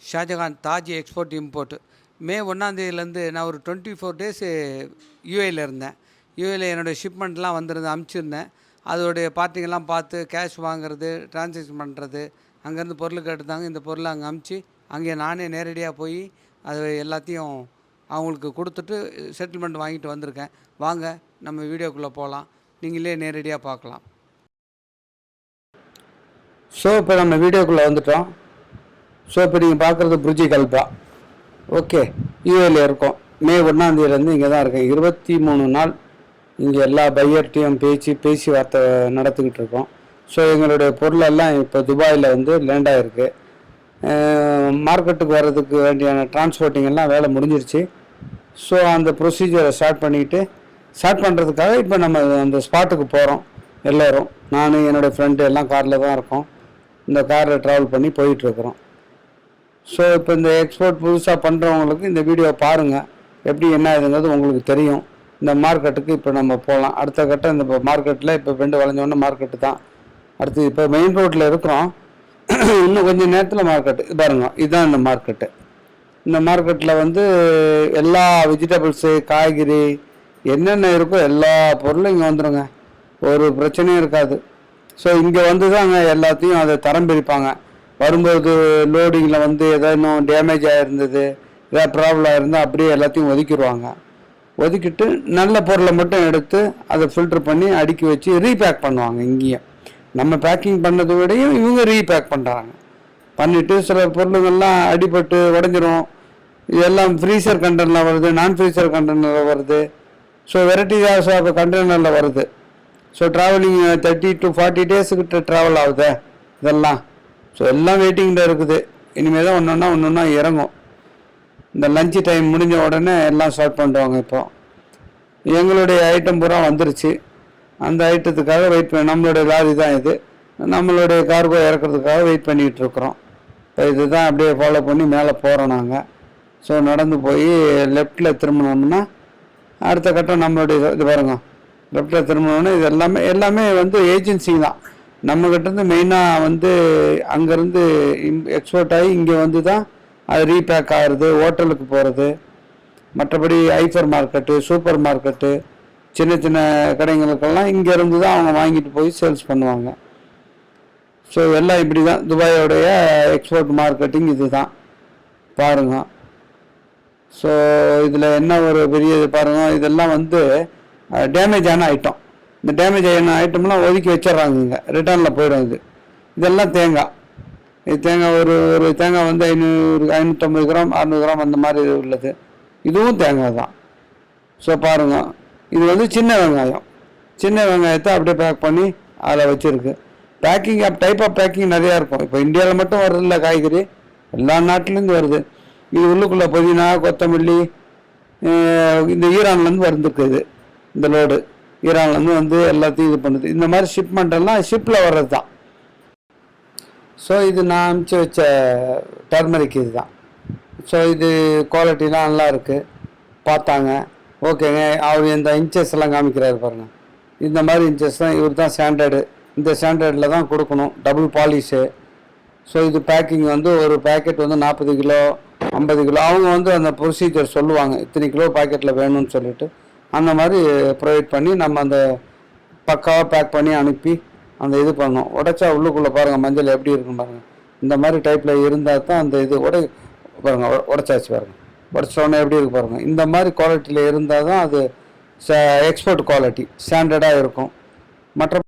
Shahjahan Taj export import. May 1ஆந்தேதியிலேருந்து நான் ஒரு 24 டேஸு யூஏயில் இருந்தேன். யூஏயில் என்னுடைய ஷிப்மெண்ட்லாம் வந்திருந்து அனுப்பிச்சிருந்தேன். அதோடைய பார்ட்டிங்கெல்லாம் பார்த்து கேஷ் வாங்குறது, டிரான்சாக்ஷன் பண்ணுறது, அங்கேருந்து பொருள் கேட்டுருந்தாங்க. இந்த பொருளை அங்கே அனுப்பிச்சி அங்கே நானே நேரடியாக போய் அது எல்லாத்தையும் அவங்களுக்கு கொடுத்துட்டு செட்டில்மெண்ட் வாங்கிட்டு வந்திருக்கேன். வாங்க நம்ம வீடியோக்குள்ளே போகலாம், நீங்களே நேரடியாக பார்க்கலாம். ஸோ இப்போ நம்ம வீடியோக்குள்ளே வந்துட்டோம். ஸோ இப்போ நீங்கள் பார்க்குறது புர்ஜி கல்பா. ஓகே, யூஏயில் இருக்கோம். மே 1ஆந்தேதியிலேருந்து இங்கே தான் இருக்கேன். 23 நாள் இங்கே எல்லா பையர்ட்டையும் பேசி வார்த்தை நடத்திக்கிட்டு இருக்கோம். ஸோ எங்களுடைய பொருளெல்லாம் இப்போ துபாயில் வந்து லேண்ட் ஆகிருக்கு. மார்க்கெட்டுக்கு வர்றதுக்கு வேண்டியான டிரான்ஸ்போர்ட்டிங் எல்லாம் வேலை முடிஞ்சிருச்சு. ஸோ அந்த ப்ரொசீஜரை ஸ்டார்ட் பண்ணுறதுக்காக இப்போ நம்ம அந்த ஸ்பாட்டுக்கு போகிறோம். எல்லோரும், நான் என்னோடய ஃப்ரெண்டு எல்லாம் காரில் தான் இருக்கோம். இந்த காரில் ட்ராவல் பண்ணி போயிட்டுருக்குறோம். ஸோ இப்போ இந்த எக்ஸ்போர்ட் புதுசாக பண்ணுறவங்களுக்கு இந்த வீடியோ பாருங்கள், எப்படி என்ன இதுங்கிறது உங்களுக்கு தெரியும். இந்த மார்க்கெட்டுக்கு இப்போ நம்ம போகலாம். அடுத்த கட்டம் இந்த மார்க்கெட்டில் இப்போ பெண்டு வளைஞ்சோடனே மார்க்கெட்டு தான். அடுத்து இப்போ மெயின் ரோட்டில் இருக்கிறோம். இன்னும் கொஞ்சம் நேரத்தில் மார்க்கெட்டு பாருங்கள். இதுதான் இந்த மார்க்கெட்டு. இந்த மார்க்கெட்டில் வந்து எல்லா வெஜிடபிள்ஸு, காய்கறி என்னென்ன இருக்கோ எல்லா பொருளும் இங்கே வந்துடுங்க. ஒரு பிரச்சனையும் இருக்காது. ஸோ இங்கே வந்து தாங்க எல்லாத்தையும் அதை தரம் பிரிப்பாங்க. வரும்போது லோடிங்கில் வந்து எதாவது இன்னும் டேமேஜ் ஆகிருந்தது, ஏதாவது ப்ராப்ளம் ஆகிருந்தால் அப்படியே எல்லாத்தையும் ஒதுக்கிடுவாங்க. ஒதுக்கிட்டு நல்ல பொருளை மட்டும் எடுத்து அதை ஃபில்ட்ரு பண்ணி அடுக்கி வச்சு ரீபேக் பண்ணுவாங்க. இங்கேயும் நம்ம பேக்கிங் பண்ணதை விடையும் இவங்க ரீபேக் பண்ணுறாங்க. பண்ணிவிட்டு சில பொருளுங்கள்லாம் அடிபட்டு உடஞ்சிரும். இதெல்லாம் ஃப்ரீசர் கண்டெய்னரில் வருது, நான் ஃப்ரீசர் கண்டெய்னரில் வருது. ஸோ வெரைட்டிஸ் ஆஃப் கண்டெய்னரில் வருது. ஸோ ட்ராவலிங் 30 to 40 டேஸுக்கிட்ட ட்ராவல் ஆகுது இதெல்லாம். ஸோ எல்லாம் வெயிட்டிங்கில் இருக்குது. இனிமேல் தான் ஒன்று ஒன்றா இறங்கும். இந்த லஞ்சு டைம் முடிஞ்ச உடனே எல்லாம் ஸ்டார்ட் பண்ணுவாங்க. இப்போ எங்களுடைய ஐட்டம் பூரா வந்துருச்சு. அந்த ஐட்டத்துக்காக வெயிட் பண்ணி, நம்மளுடைய லாரி தான் இது, நம்மளுடைய கார்கோ இறக்கிறதுக்காக வெயிட் பண்ணிகிட்டு இருக்கிறோம். இப்போ இதுதான் அப்படியே ஃபாலோ பண்ணி மேலே போகிறோம் நாங்கள். ஸோ நடந்து போய் லெஃப்டில் திரும்பினோம்னா அடுத்த கட்டம் நம்மளுடைய இது பாருங்க. லெஃப்டில் திரும்பினோன்னா இது எல்லாமே வந்து ஏஜென்சி தான். நம்மக்கிட்டேருந்து மெயினாக வந்து அங்கேருந்து எக்ஸ்போர்ட் ஆகி இங்கே வந்து தான் அது ரீபேக் ஆகிறது, ஹோட்டலுக்கு போகிறது. மற்றபடி ஐஃபர் மார்க்கெட்டு, சூப்பர் மார்க்கெட்டு, சின்ன சின்ன கடைங்களுக்கெல்லாம் இங்கேருந்து தான் அவங்க வாங்கிட்டு போய் சேல்ஸ் பண்ணுவாங்க. ஸோ எல்லாம் இப்படி தான் துபாயோடைய எக்ஸ்போர்ட் மார்க்கெட்டிங் இது தான் பாருங்கள். ஸோ இதில் என்ன ஒரு பெரிய இது பாருங்கள், இதெல்லாம் வந்து டேமேஜ் ஆன ஐட்டம். இந்த டேமேஜ் ஆன ஐட்டம்லாம் ஒதுக்கி வச்சிட்றாங்க, இங்கே ரிட்டர்னில் போயிடும். இதெல்லாம் தேங்காய். இது தேங்காய் ஒரு தேங்காய் வந்து 550 கிராம் 600 கிராம் அந்த மாதிரி உள்ளது. இதுவும் தேங்காய் தான். ஸோ பாருங்கள், இது வந்து சின்ன வெங்காயம். சின்ன வெங்காயத்தை அப்படியே பேக் பண்ணி அதில் வச்சுருக்கு. பேக்கிங் டைப் ஆஃப் பேக்கிங் நிறையா இருக்கும். இப்போ இந்தியாவில் மட்டும் வருதில்ல காய்கறி, எல்லா நாட்டிலேருந்து வருது. இது உள்ளுக்குள்ளே புதினா, கொத்தமல்லி, இந்த ஈரான்லேருந்து வந்துருக்குது. இந்த லோடு ஈரான்லேருந்து வந்து எல்லாத்தையும் இது பண்ணுது. இந்த மாதிரி ஷிப்மெண்ட்டெல்லாம் ஷிப்பில் வர்றது தான். ஸோ இது நான் அனுப்பிச்சி வச்ச டர்மரிக் இது தான். ஸோ இது குவாலிட்டிலாம் நல்லா இருக்குது. பார்த்தாங்க, ஓகேங்க. அவர் இந்த இன்ச்சஸ் எல்லாம் காமிக்கிறாரு பாருங்கள். இந்த மாதிரி இன்ச்சஸ் தான், இவர் தான் ஸ்டாண்டர்டு. இந்த ஸ்டாண்டர்டில் தான் கொடுக்கணும், டபுள் பாலிஷு. ஸோ இது பேக்கிங் வந்து ஒரு பேக்கெட் வந்து 40 கிலோ 50 கிலோ அவங்க வந்து அந்த ப்ரொசீஜர் சொல்லுவாங்க, இத்தனை கிலோ பாக்கெட்டில் வேணும்னு சொல்லிட்டு அந்த மாதிரி ப்ரொவைட் பண்ணி நம்ம அந்த பக்காவாக பேக் பண்ணி அனுப்பி அந்த இது பண்ணோம். உடைச்சா உள்ளுக்குள்ளே பாருங்கள் மஞ்சள் எப்படி இருக்குன்னு பாருங்கள். இந்த மாதிரி டைப்பில் இருந்தால் தான் அந்த இது பாருங்கள், உடைச்சாச்சு பாருங்கள். உடைச்சோடனே எப்படி இருக்கு பாருங்கள். இந்த மாதிரி குவாலிட்டியில் இருந்தால் தான் அது எக்ஸ்போர்ட் குவாலிட்டி ஸ்டாண்டர்டாக இருக்கும். மற்ற